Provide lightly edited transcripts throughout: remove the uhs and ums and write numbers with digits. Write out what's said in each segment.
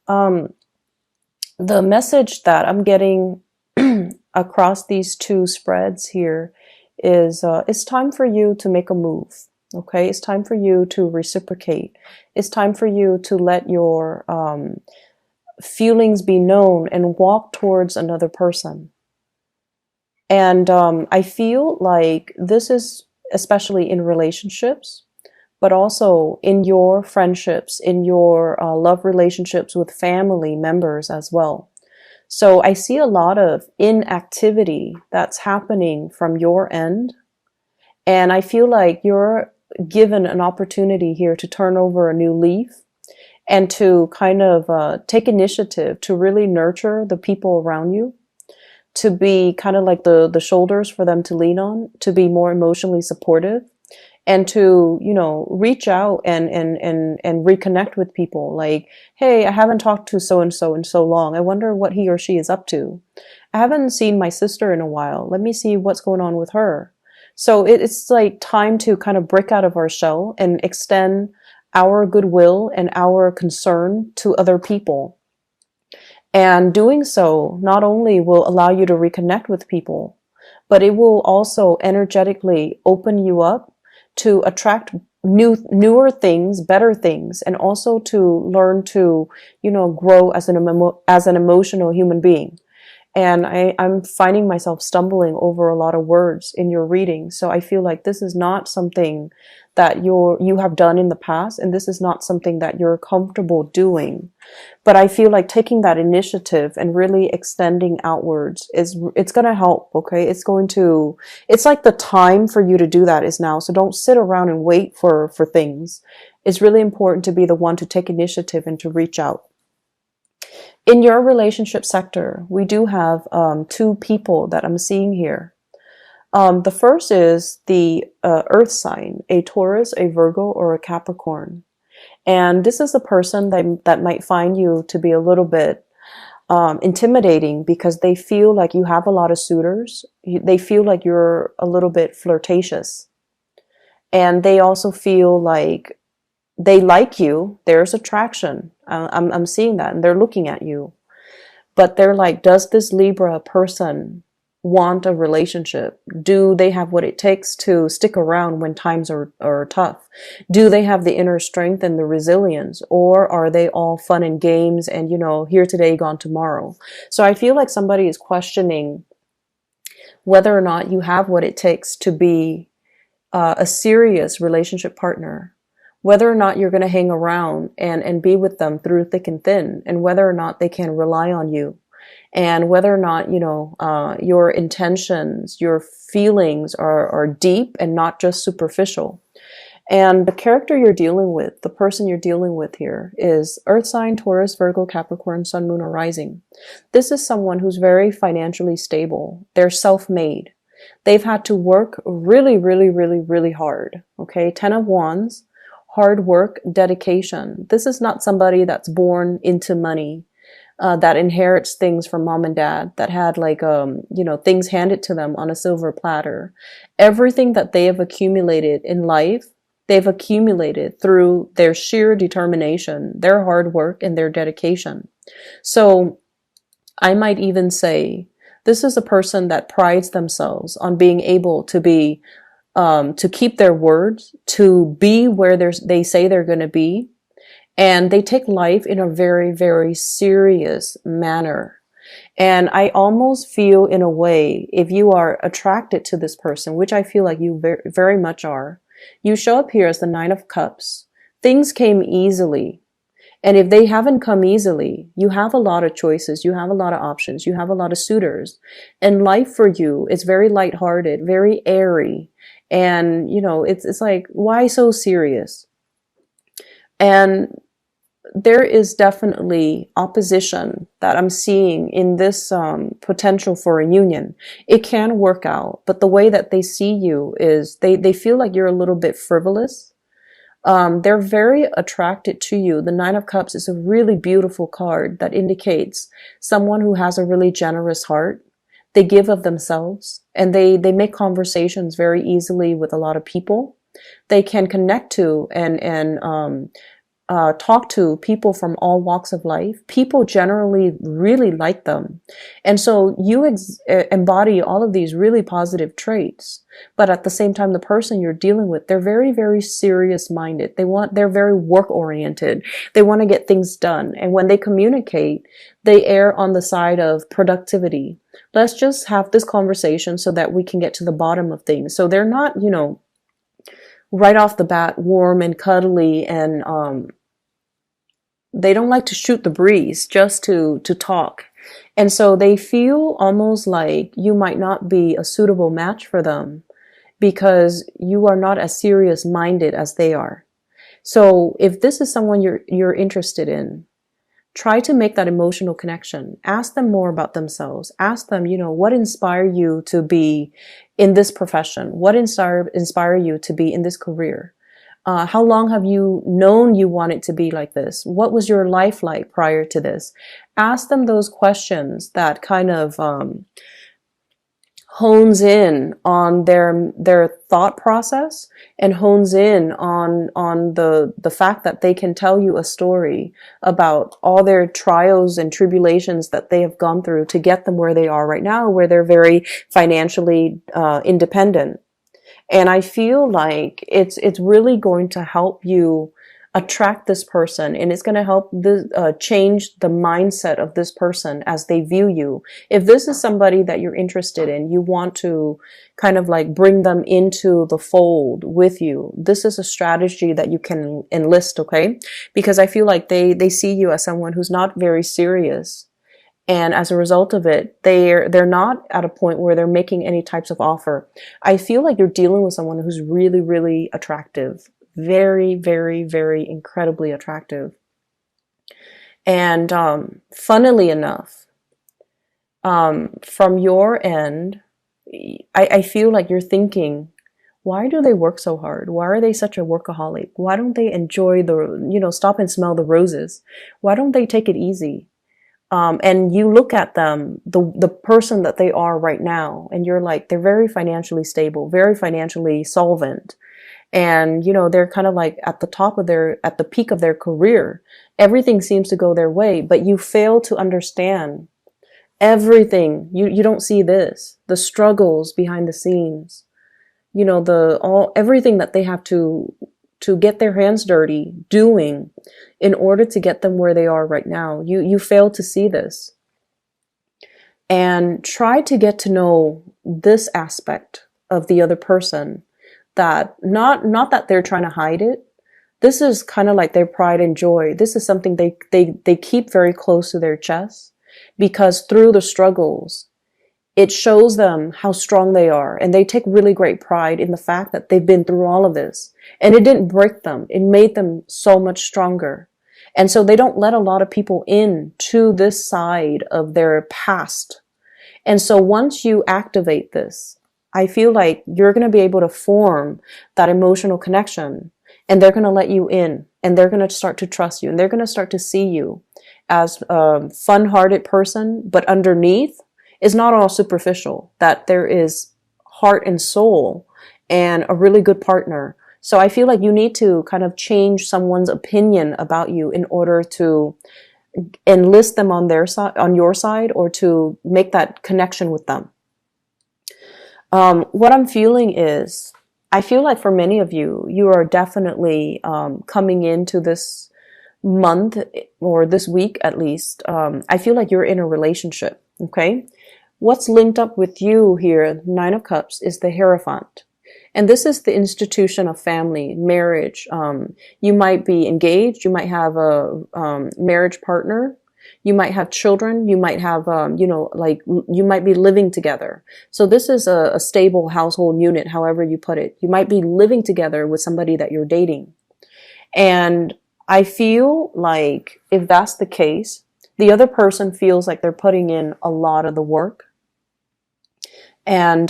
Um, the message that I'm getting across these two spreads here is it's time for you to make a move. Okay, it's time for you to reciprocate. It's time for you to let your feelings be known and walk towards another person. And I feel like this is especially in relationships, but also in your friendships, in your love relationships with family members as well. So I see a lot of inactivity that's happening from your end. And I feel like you're given an opportunity here to turn over a new leaf and to kind of take initiative to really nurture the people around you, to be kind of like the shoulders for them to lean on, to be more emotionally supportive, and to, you know, reach out and reconnect with people. Like, hey, I haven't talked to so and so in so long. I wonder what he or she is up to. I haven't seen my sister in a while. Let me see what's going on with her. So it's like time to kind of break out of our shell and extend our goodwill and our concern to other people. And doing so not only will allow you to reconnect with people, but it will also energetically open you up to attract newer things, better things, and also to learn to, you know, grow as an emotional human being. And I'm finding myself stumbling over a lot of words in your reading. So I feel like this is not something that you have done in the past, and this is not something that you're comfortable doing. But I feel like taking that initiative and really extending outwards it's going to help. Okay, it's like the time for you to do that is now. So don't sit around and wait for things. It's really important to be the one to take initiative and to reach out. In your relationship sector, we do have two people that I'm seeing here. The first is the earth sign, a Taurus, a Virgo, or a Capricorn. And this is a person that might find you to be a little bit intimidating because they feel like you have a lot of suitors. They feel like you're a little bit flirtatious. And they also feel like they like you. There's attraction. I'm seeing that, and they're looking at you. But they're like, does this Libra person want a relationship? Do they have what it takes to stick around when times are tough? Do they have the inner strength and the resilience? Or are they all fun and games and, you know, here today, gone tomorrow? So I feel like somebody is questioning whether or not you have what it takes to be a serious relationship partner, whether or not you're going to hang around and be with them through thick and thin, and whether or not they can rely on you, and whether or not, you know, your intentions, your feelings are deep and not just superficial. And the character you're dealing with, the person you're dealing with here, is Earth sign, Taurus, Virgo, Capricorn, Sun, Moon, or Rising. This is someone who's very financially stable. They're self-made. They've had to work really, really, really, really hard. Okay, 10 of Wands, hard work, dedication. This is not somebody that's born into money, that inherits things from mom and dad, that had like, you know, things handed to them on a silver platter. Everything that they have accumulated in life, they've accumulated through their sheer determination, their hard work, and their dedication. So I might even say this is a person that prides themselves on being able to be, to keep their words, to be where they say they're going to be. And they take life in a very, very serious manner. And I almost feel, in a way, if you are attracted to this person, which I feel like you very, very much are, you show up here as the Nine of Cups. Things came easily. And if they haven't come easily, you have a lot of choices. You have a lot of options. You have a lot of suitors. And life for you is very lighthearted, very airy. And, you know, it's like, why so serious? And there is definitely opposition that I'm seeing in this potential for a union. It can work out, but the way that they see you is they feel like you're a little bit frivolous. They're very attracted to you. The Nine of Cups is a really beautiful card that indicates someone who has a really generous heart. They give of themselves, and they make conversations very easily with a lot of people. They can connect to and talk to people from all walks of life, people generally really like them. And so you embody all of these really positive traits. But at the same time, the person you're dealing with, they're very, very serious minded. They're very work oriented. They want to get things done. And when they communicate, they err on the side of productivity. Let's just have this conversation so that we can get to the bottom of things. So they're not, right off the bat, warm and cuddly, and they don't like to shoot the breeze just to talk. And so they feel almost like you might not be a suitable match for them because you are not as serious minded as they are. So if this is someone you're interested in, try to make that emotional connection. Ask them more about themselves. Ask them, what inspired you to be in this profession? What inspired you to be in this career? How long have you known you wanted to be like this? What was your life like prior to this? Ask them those questions that kind of hones in on their thought process and hones in on the fact that they can tell you a story about all their trials and tribulations that they have gone through to get them where they are right now, where they're very financially independent. And I feel like it's really going to help you attract this person, and it's going to help change the mindset of this person as they view you. If this is somebody that you're interested in, you want to kind of like bring them into the fold with you, this is a strategy that you can enlist, okay? Because I feel like they see you as someone who's not very serious. And as a result of it, they're not at a point where they're making any types of offer. I feel like you're dealing with someone who's really, really attractive. Very, very, very incredibly attractive. And funnily enough, from your end, I feel like you're thinking, why do they work so hard? Why are they such a workaholic? Why don't they enjoy stop and smell the roses? Why don't they take it easy? And you look at them, the person that they are right now, and you're like, they're very financially stable, very financially solvent. And, they're kind of like at the peak of their career. Everything seems to go their way, but you fail to understand everything. You don't see the struggles behind the scenes, everything that they have to get their hands dirty doing in order to get them where they are right now. You fail to see this. And try to get to know this aspect of the other person, that not that they're trying to hide it. This is kind of like their pride and joy. This is something they keep very close to their chest, because through the struggles, it shows them how strong they are. And they take really great pride in the fact that they've been through all of this. And it didn't break them. It made them so much stronger. And so they don't let a lot of people in to this side of their past. And so once you activate this, I feel like you're going to be able to form that emotional connection, and they're going to let you in, and they're going to start to trust you, and they're going to start to see you as a fun-hearted person, but underneath is not all superficial, that there is heart and soul and a really good partner. So I feel like you need to kind of change someone's opinion about you in order to enlist them on their side, on your side, or to make that connection with them. What I'm feeling is, I feel like for many of you, you are definitely coming into this month, or this week at least. I feel like you're in a relationship, okay? What's linked up with you here, Nine of Cups, is the Hierophant. And this is the institution of family, marriage. You might be engaged. You might have a marriage partner. You might have children. You might have, you might be living together. So this is a stable household unit, however you put it. You might be living together with somebody that you're dating. And I feel like if that's the case, the other person feels like they're putting in a lot of the work, and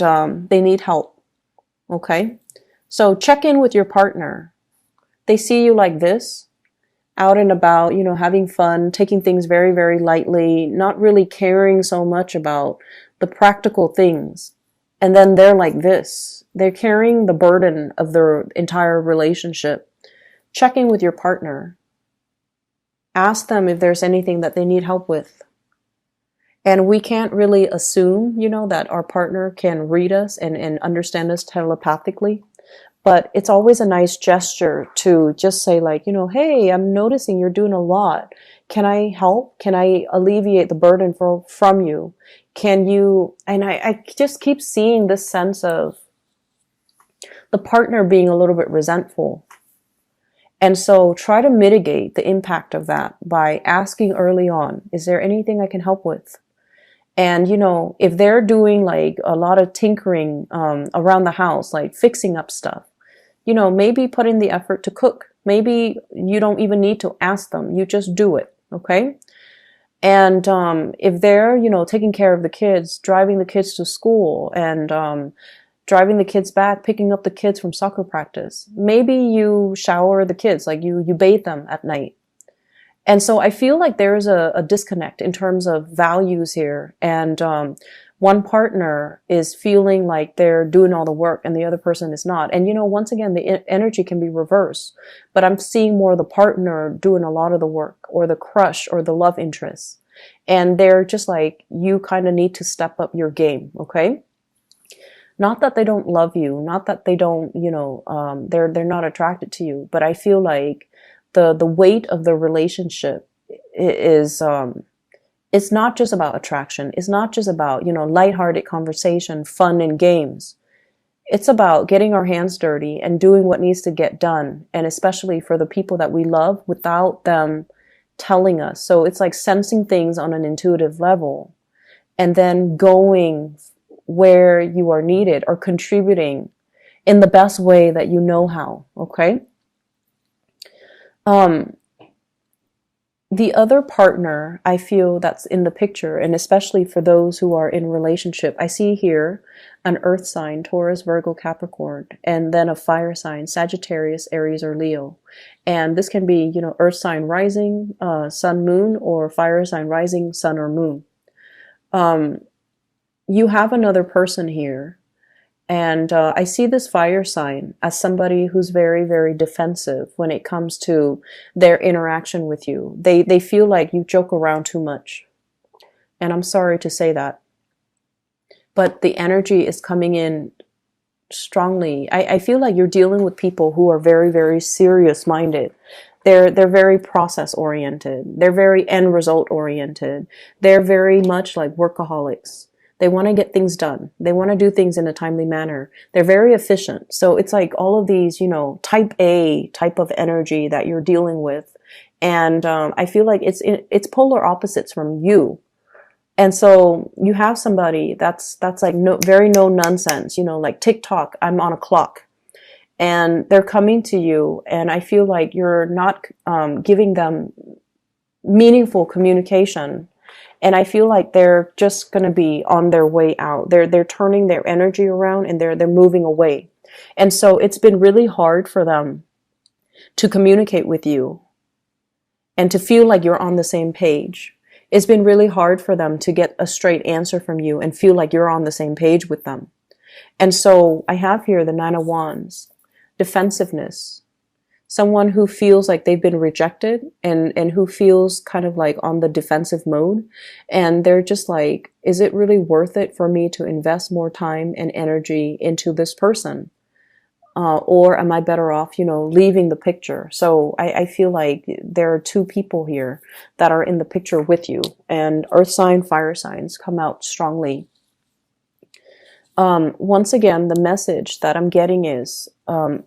they need help. Okay? So check in with your partner. They see you like this, out and about, having fun, taking things very, very lightly, not really caring so much about the practical things. And then they're like this. They're carrying the burden of their entire relationship. Check in with your partner. Ask them if there's anything that they need help with. And we can't really assume, that our partner can read us and understand us telepathically. But it's always a nice gesture to just say like, hey, I'm noticing you're doing a lot. Can I help? Can I alleviate the burden from you? Can you, and I just keep seeing this sense of the partner being a little bit resentful. And so try to mitigate the impact of that by asking early on, is there anything I can help with? And, if they're doing like a lot of tinkering around the house, like fixing up stuff, maybe put in the effort to cook. Maybe you don't even need to ask them. You just do it. Okay. And if they're, taking care of the kids, driving the kids to school and driving the kids back, picking up the kids from soccer practice, maybe you shower the kids, like you bathe them at night. And so I feel like there's a disconnect in terms of values here. And one partner is feeling like they're doing all the work and the other person is not. And, once again, the energy can be reversed. But I'm seeing more the partner doing a lot of the work, or the crush, or the love interest. And they're just like, you kind of need to step up your game, okay? Not that they don't love you, not that they don't, they're not attracted to you. But I feel like the weight of the relationship is it's not just about attraction. It's not just about, lighthearted conversation, fun and games. It's about getting our hands dirty and doing what needs to get done. And especially for the people that we love without them telling us. So it's like sensing things on an intuitive level and then going where you are needed or contributing in the best way that you know how. Okay. The other partner I feel that's in the picture, and especially for those who are in relationship, I see here an earth sign, Taurus, Virgo, Capricorn, and then a fire sign, Sagittarius, Aries, or Leo. And this can be, earth sign rising, sun, moon, or fire sign rising, sun, or moon. You have another person here. And I see this fire sign as somebody who's very, very defensive when it comes to their interaction with you. They feel like you joke around too much. And I'm sorry to say that. But the energy is coming in strongly. I feel like you're dealing with people who are very, very serious minded. They're very process oriented. They're very end result oriented. They're very much like workaholics. They want to get things done. They want to do things in a timely manner. They're very efficient. So it's like all of these, type A type of energy that you're dealing with. And I feel like it's polar opposites from you. And so you have somebody that's like very no nonsense, like TikTok, I'm on a clock. And they're coming to you, and I feel like you're not giving them meaningful communication. And I feel like they're just going to be on their way out. They're turning their energy around and they're moving away. And so it's been really hard for them to communicate with you and to feel like you're on the same page. It's been really hard for them to get a straight answer from you and feel like you're on the same page with them. And so I have here the Nine of Wands, defensiveness. Someone who feels like they've been rejected and who feels kind of like on the defensive mode. And they're just like, is it really worth it for me to invest more time and energy into this person? Or am I better off, leaving the picture? So I feel like there are two people here that are in the picture with you. And earth sign, fire signs come out strongly. Once again, the message that I'm getting is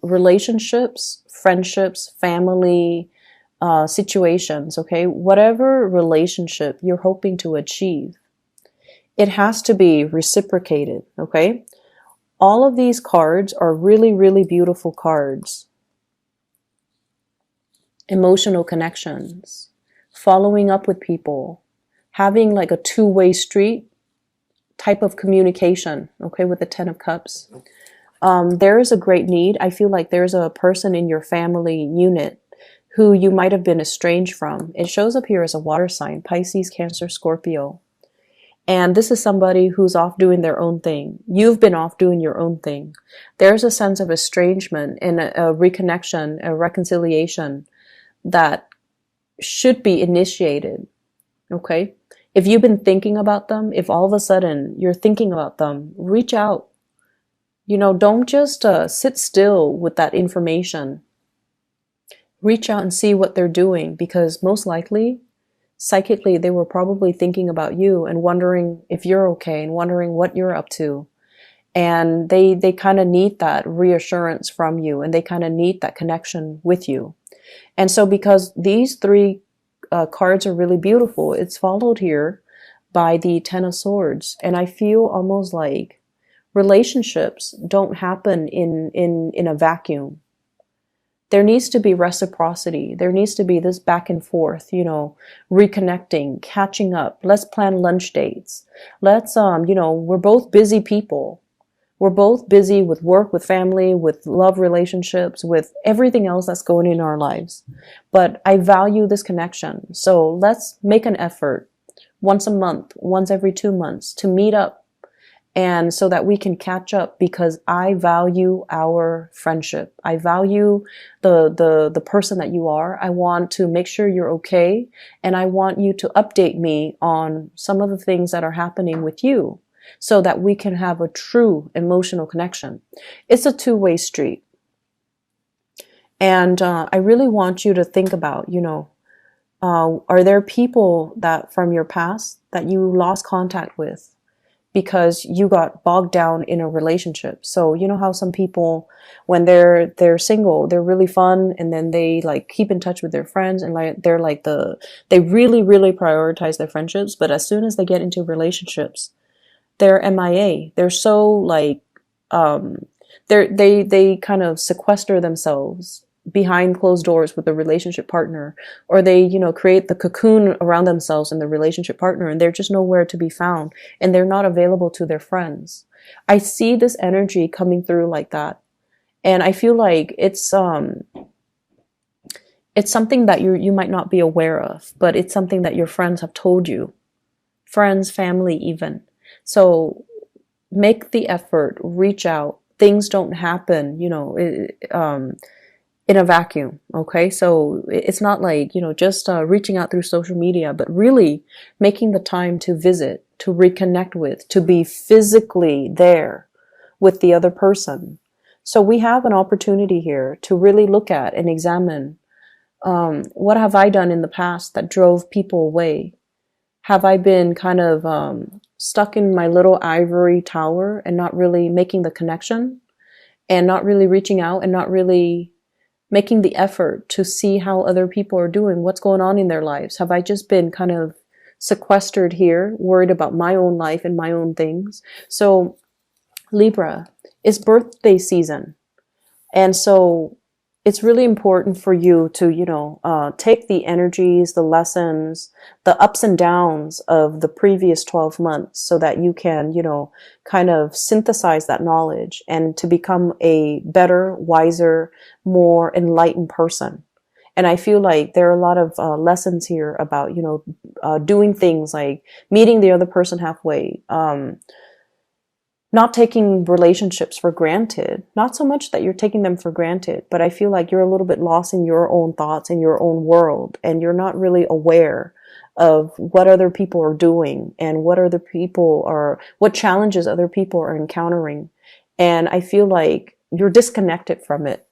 relationships, friendships, family, situations, okay? Whatever relationship you're hoping to achieve, it has to be reciprocated, okay? All of these cards are really, really beautiful cards. Emotional connections, following up with people, having like a two-way street type of communication, okay, with the Ten of Cups. There is a great need. I feel like there's a person in your family unit who you might have been estranged from. It shows up here as a water sign, Pisces, Cancer, Scorpio. And this is somebody who's off doing their own thing. You've been off doing your own thing. There's a sense of estrangement and a reconnection, a reconciliation that should be initiated. Okay. If you've been thinking about them, if all of a sudden you're thinking about them, reach out. Don't just sit still with that information. Reach out and see what they're doing, because most likely, psychically, they were probably thinking about you and wondering if you're okay and wondering what you're up to. And they kind of need that reassurance from you, and they kind of need that connection with you. And so because these three cards are really beautiful, it's followed here by the Ten of Swords. And I feel almost like relationships don't happen in a vacuum. There needs to be reciprocity. There needs to be this back and forth, reconnecting, catching up. Let's plan lunch dates. Let's, we're both busy people. We're both busy with work, with family, with love relationships, with everything else that's going in our lives. But I value this connection. So let's make an effort once a month, once every 2 months to meet up, and so that we can catch up, because I value our friendship. I value the person that you are. I want to make sure you're okay. And I want you to update me on some of the things that are happening with you, so that we can have a true emotional connection. It's a two-way street. And I really want you to think about, are there people that from your past that you lost contact with because you got bogged down in a relationship? So you know how some people, when they're single, they're really fun, and then they like keep in touch with their friends, and like they really, really prioritize their friendships. But as soon as they get into relationships, they're MIA. They're so like, they kind of sequester themselves behind closed doors with the relationship partner, or they, create the cocoon around themselves and the relationship partner, and they're just nowhere to be found, and they're not available to their friends. I see this energy coming through like that. And I feel like it's something that you might not be aware of, but it's something that your friends have told you. Friends, family, even. So make the effort, reach out. Things don't happen, in a vacuum. Okay. So it's not like, just reaching out through social media, but really making the time to visit, to reconnect with, to be physically there with the other person. So we have an opportunity here to really look at and examine, what have I done in the past that drove people away? Have I been kind of stuck in my little ivory tower and not really making the connection, and not really reaching out, and not really making the effort to see how other people are doing, what's going on in their lives? Have I just been kind of sequestered here, worried about my own life and my own things? So Libra, it's birthday season. And so it's really important for you to, take the energies, the lessons, the ups and downs of the previous 12 months, so that you can, kind of synthesize that knowledge and to become a better, wiser, more enlightened person. And I feel like there are a lot of lessons here about, doing things like meeting the other person halfway, not taking relationships for granted. Not so much that you're taking them for granted, but I feel like you're a little bit lost in your own thoughts, in your own world, and you're not really aware of what other people are doing and what challenges other people are encountering. And I feel like you're disconnected from it.